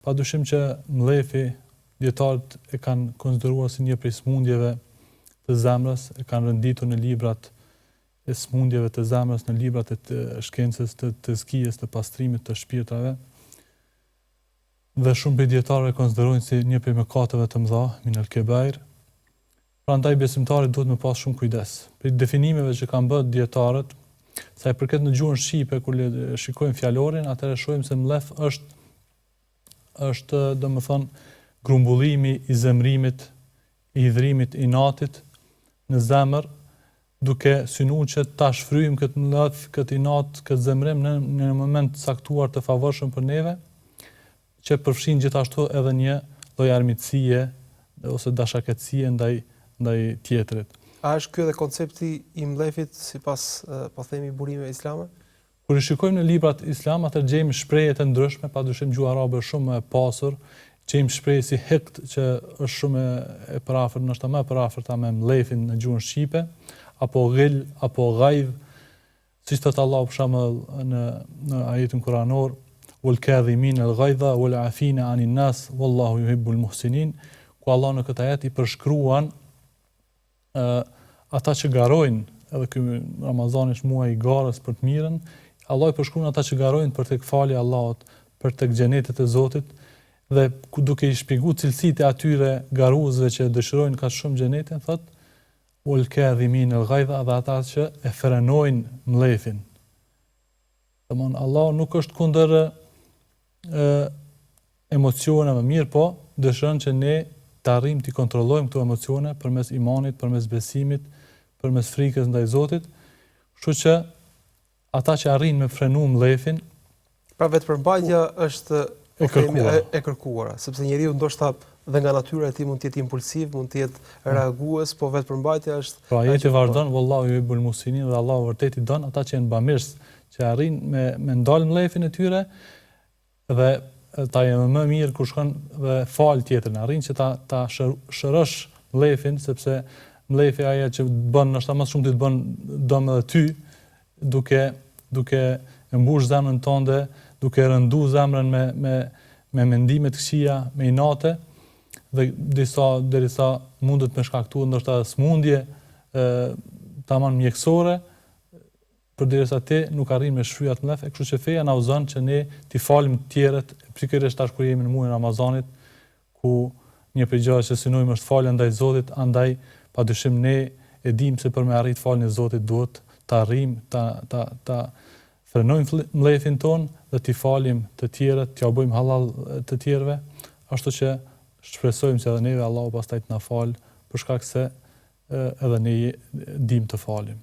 Padyshim që mlefi, dietarët e kanë konsideruar si një prej smundjeve të zemrës, e kanë renditur në librat e smundjeve të zemrës, në librat e të shkencës të tezkijës, të pastrimit të shpirtrave. Dhe shumë prej dietarëve konsiderojnë si një prej mëkateve të mëdha, minel kebair. Prandaj besimtarit duhet me pas shumë kujdes. Për definimeve që kanë bërë dietarët, sa i përket në gjuhën shqipe, kur shikojmë fjalorin, atëherë shohim se mlef është domethënë grumbullimi i zemrimit, i hidhrimit i natit në zemër, duke synuar që ta shfryjmë këtë mlef, këtë inat, këtë zemrim në një moment caktuar të favorshëm për neve, që përfshin gjithashtu edhe një lloj armiqësie ose dashakëtësie ndaj tjetrit. A është ky edhe koncepti i mlefit sipas po themi burimeve islame? Kur i shikojmë në librat islam, atë gjejmë shprehje të ndryshme, padyshim gjuha arabe është shumë e pasur, gjejmë shprehje si hiqt që është shumë e parafort, ndoshta më e paraforta me mlefin në gjuhën shqipe, apo ghil, apo ghaidh, siç thot Allahu për shembull në ajetin kuranor, wal kadhimin al ghaidha wal afina anin nas wallahu yuhibbul muhsinin, ku Allah në këtë ajet i përshkruan ata që garojnë, edhe ky Ramazani është muaj i garës për të mirën, Allah i përshkruan ata që garojnë për tek falja e Allahut, për tek xhenetet e Zotit, dhe duke i shpjeguar cilësitë e atyre garuesve që dëshirojnë kaq shumë xhenetin, thot ul kadhimin al ghaidha, dhe ata që e frenojnë mlefin. Domthon Allah nuk është kundër emocioneve, mirë po dëshiron që ne të arrijmë të kontrollojmë këto emocione përmes imanit, përmes besimit, përmes frikës ndaj Zotit. Kështu që ata që arrin me frenu mlefin, pra vetëpërmbajtja është e kërkuara, sepse njeriu ndoshta dhe nga natyra e tij mund të jetë impulsiv, mund të jetë reagues, po vetëpërmbajtja është. Pra ajeti vazhdon wallahu yuhibbul muhsinin, dhe Allahu vërtet i don ata që janë bamirës, që arrin me ndal mlefin e tyre dhe ta jenë më mirë kur shkon dhe fal tjetrin, arrin që ta shërosh mlefin, sepse mlefi ajo që bën ndoshta më shumë ti të bën dëm edhe ty, duke e mbush zemrën tënde, duke rëndu zemrën me mendime të këqija, me inate, dhe derisa mundet me shkaktuar ndoshta smundje tamam mjekësore, përderisa ti nuk arrin me shfryja të mlef, kështu që feja na udhëzon që ne t'i falim të tjerët, pikërisht tash kur jemi në muajin Ramazanit, ku një prej gjërave që synojmë është falja ndaj Zotit, andaj padyshim ne e dimë se për me arrit faljen e Zotit duhet ta arrijmë ta frenojmë mlefin ton dhe t'i falim të tjerët, t'ja bëjmë halal të tjerëve, ashtu që shpresojmë se edhe neve Allahu pastaj të na fal, për shkak se edhe ne dimë të falim.